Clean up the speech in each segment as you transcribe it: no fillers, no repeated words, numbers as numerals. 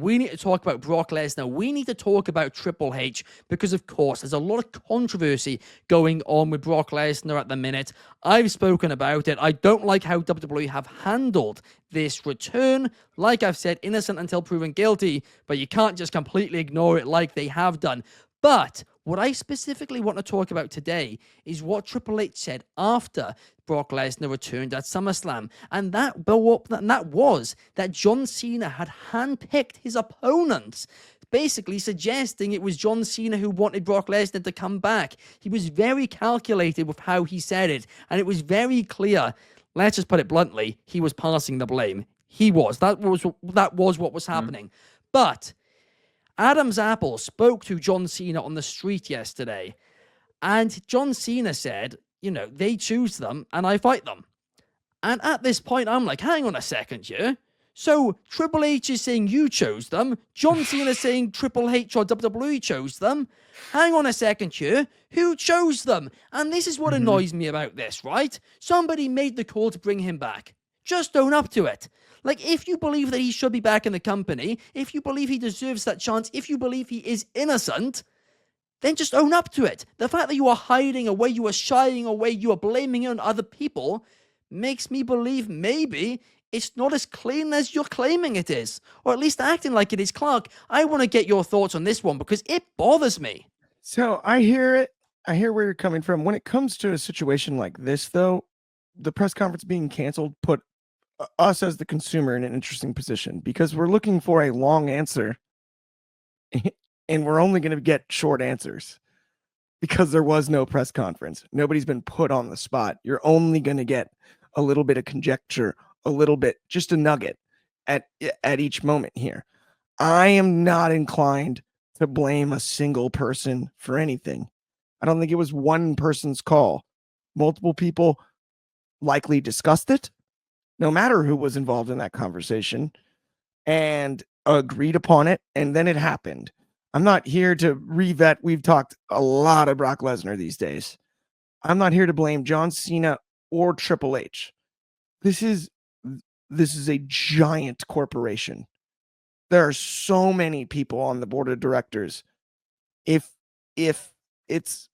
We need to talk about Brock Lesnar. We need to talk about Triple H because, of course, there's a lot of controversy going on with Brock Lesnar at the minute. I've spoken about it. I don't like how WWE have handled this return. Like I've said, innocent until proven guilty, but you can't just completely ignore it like they have done. But what I specifically want to talk about today is what Triple H said after Brock Lesnar returned at SummerSlam. And that was that John Cena had handpicked his opponents, basically suggesting it was John Cena who wanted Brock Lesnar to come back. He was very calculated with how he said it, and it was very clear. Let's just put it bluntly, he was passing the blame. He was. That was what was happening. But Adam's Apple spoke to John Cena on the street yesterday, and John Cena said, they choose them and I fight them. And at this point, I'm like, hang on a second here. So Triple H is saying you chose them. John Cena saying Triple H or WWE chose them. Hang on a second here. Who chose them? And this is what annoys me about this, right? Somebody made the call to bring him back. Just own up to it. Like, if you believe that he should be back in the company, if you believe he deserves that chance, if you believe he is innocent, then just own up to it. The fact that you are hiding away, you are shying away, you are blaming it on other people, makes me believe maybe it's not as clean as you're claiming it is. Or at least acting like it is. Clark, I want to get your thoughts on this one because it bothers me. So I hear it. I hear where you're coming from. When it comes to a situation like this, though, the press conference being canceled put us as the consumer in an interesting position because we're looking for a long answer and we're only going to get short answers because there was no press conference. Nobody's been put on the spot. You're only going to get a little bit of conjecture, a little bit, just a nugget at each moment here. I am not inclined to blame a single person for anything. I don't think it was one person's call. Multiple people likely discussed it, no matter who was involved in that conversation, and agreed upon it, and then it happened. I'm not here to revet. We've talked a lot of Brock Lesnar these days. I'm not here to blame John Cena or Triple H. This is a giant corporation. There are so many people on the board of directors. If it's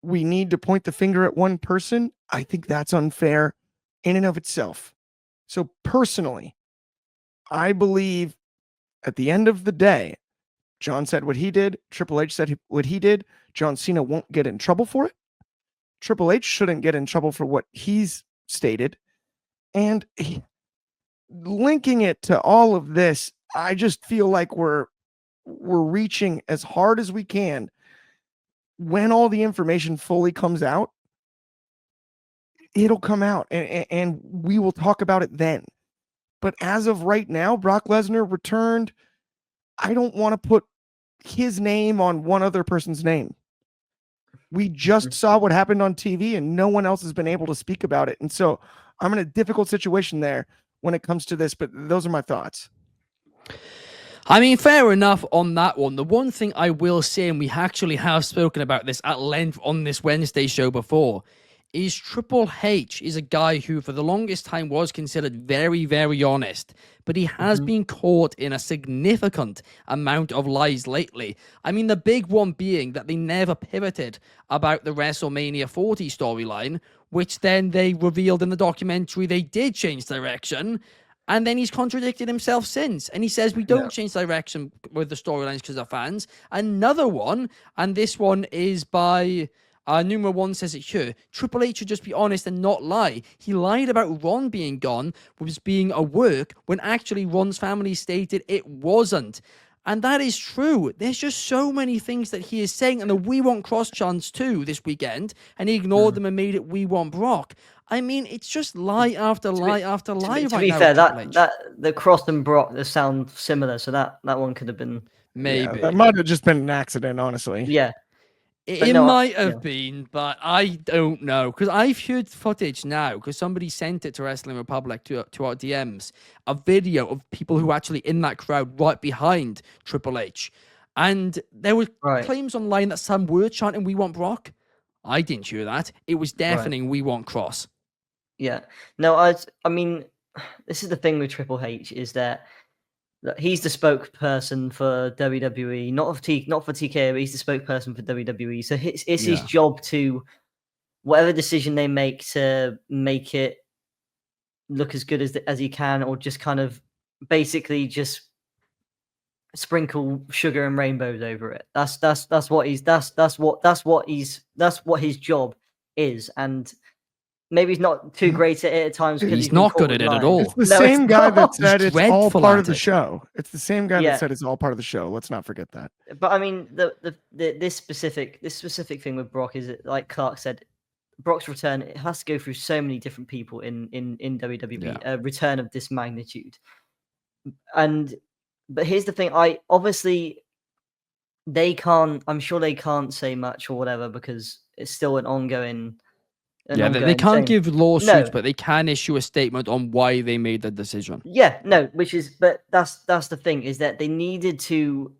we need to point the finger at one person, I think that's unfair in and of itself. So personally, I believe at the end of the day, John said what he did. Triple H said what he did. John Cena won't get in trouble for it. Triple H shouldn't get in trouble for what he's stated. And linking it to all of this, I just feel like we're reaching as hard as we can. When all the information fully comes out, it'll come out and we will talk about it then. But as of right now, Brock Lesnar returned. I don't want to put his name on one other person's name. We just saw what happened on TV and no one else has been able to speak about it. And so I'm in a difficult situation there when it comes to this, but those are my thoughts. I mean, fair enough on that one. The one thing I will say, and we actually have spoken about this at length on this Wednesday show before, is Triple H is a guy who for the longest time was considered very, very honest, but he has been caught in a significant amount of lies lately. I mean, the big one being that they never pivoted about the WrestleMania 40 storyline, which then they revealed in the documentary they did change direction. And then he's contradicted himself since. And he says, we don't change direction with the storylines because of fans. Another one, and this one is by Numero One says it here. Triple H should just be honest and not lie. He lied about Ron being gone was being a work when actually Ron's family stated it wasn't. And that is true. There's just so many things that he is saying. And the We Want Cross chants too this weekend. And he ignored them and made it We Want Brock. I mean, it's just lie after lie after lie right now. To be fair, that the Cross and Brock, they sound similar. So that one could have been... Maybe. Yeah, that might have just been an accident, honestly. Yeah. It might have been, but I don't know. Because I've heard footage now, because somebody sent it to Wrestling Republic, to our DMs, a video of people who were actually in that crowd right behind Triple H. And there were claims online that some were chanting, We Want Brock. I didn't hear that. It was deafening, We Want Cross. Yeah. No, I mean, this is the thing with Triple H, is that he's the spokesperson for WWE, not for TKO, but he's the spokesperson for WWE. So it's his job to, whatever decision they make, to make it look as good as he can, or just kind of basically just sprinkle sugar and rainbows over it. That's what his job is. And maybe he's not too great at it at times, because he's not good at it at all. It's the same guy that said it's all dreadful part at of the it. show. It's the same guy that said it's all part of the show. Let's not forget that. But I mean, this specific thing with Brock is, like Clark said, Brock's return, it has to go through so many different people in WWE. A return of this magnitude. But here's the thing: I'm sure they can't say much or whatever, because it's still an ongoing. They can't give lawsuits, but they can issue a statement on why they made the decision. Yeah, no, but that's the thing, is that they needed to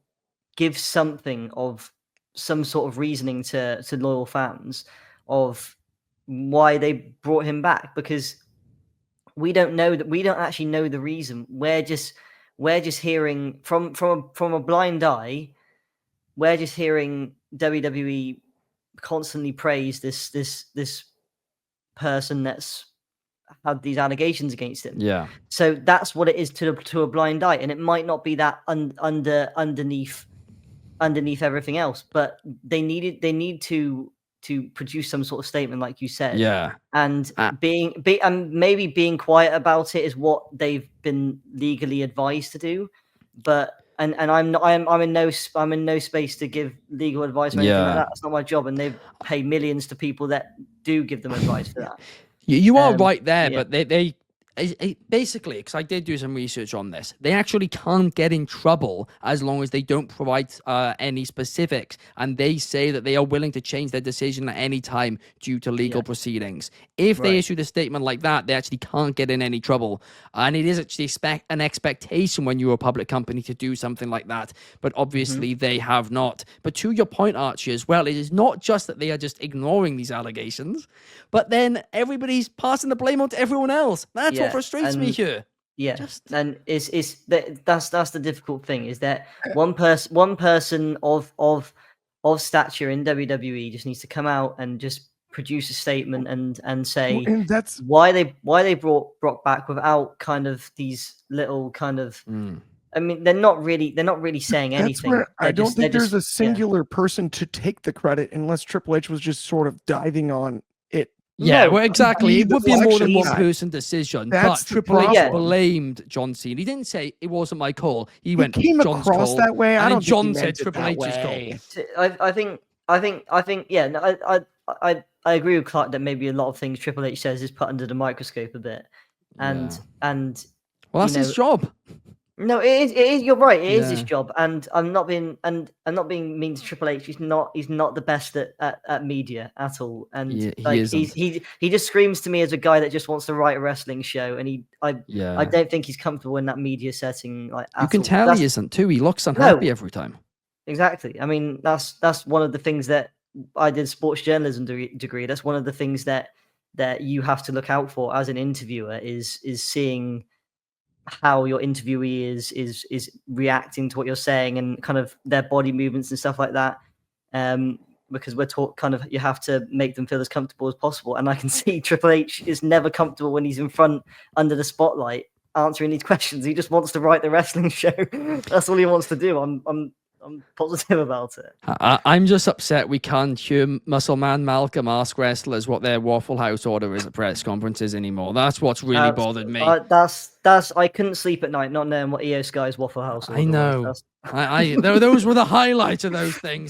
give something of some sort of reasoning to loyal fans of why they brought him back, because we don't actually know the reason. We're just hearing from a blind eye. We're just hearing WWE constantly praise this person that's had these allegations against him. Yeah. So that's what it is to a blind eye, and it might not be that underneath everything else, but they need to produce some sort of statement, like you said. Yeah. And maybe being quiet about it is what they've been legally advised to do, but. And I'm in no space to give legal advice or anything like that. That's not my job, and they pay millions to people that do give them advice for that. You are right there, but they basically, because I did do some research on this, they actually can't get in trouble as long as they don't provide any specifics, and they say that they are willing to change their decision at any time due to legal proceedings. If they issued a statement like that, they actually can't get in any trouble, and it is actually an expectation when you're a public company to do something like that, but obviously they have not. But to your point, Archie, as well, it is not just that they are just ignoring these allegations, but then everybody's passing the blame on to everyone else. That's what frustrates me here. Yeah, and that's the difficult thing, is that one person of stature in WWE just needs to come out and just produce a statement and say that's why they brought Brock back without kind of these little kind of. I mean, they're not really saying anything. Where I don't think there's a singular person to take the credit, unless Triple H was just sort of diving on it. Yeah, well, exactly. It would be a more than one guy. person decision. That's but Triple H blamed John Cena. He didn't say it wasn't my call. He went came John's across call, that way. I and don't then think John he said meant it Triple that H's way. I think. Yeah, no, I agree with Clark that maybe a lot of things Triple H says is put under the microscope a bit, and well, that's his job. No, it is. You're right. It is his job, and I'm not being mean to Triple H. He's not the best at media at all, and he just screams to me as a guy that just wants to write a wrestling show, and I don't think he's comfortable in that media setting. Like, you can tell he isn't too. He looks unhappy every time. Exactly. I mean, that's one of the things that I did sports journalism degree. That's one of the things that you have to look out for as an interviewer is seeing how your interviewee is reacting to what you're saying, and kind of their body movements and stuff like that. Because we're taught kind of you have to make them feel as comfortable as possible. And I can see Triple H is never comfortable when he's in front under the spotlight answering these questions. He just wants to write the wrestling show. That's all he wants to do. I'm positive about it. I'm just upset we can't hear Muscle Man Malcolm ask wrestlers what their Waffle House order is at press conferences anymore. That's what's really bothered me. I couldn't sleep at night not knowing what EO Sky's Waffle House order I know. was. Those were the highlights of those things.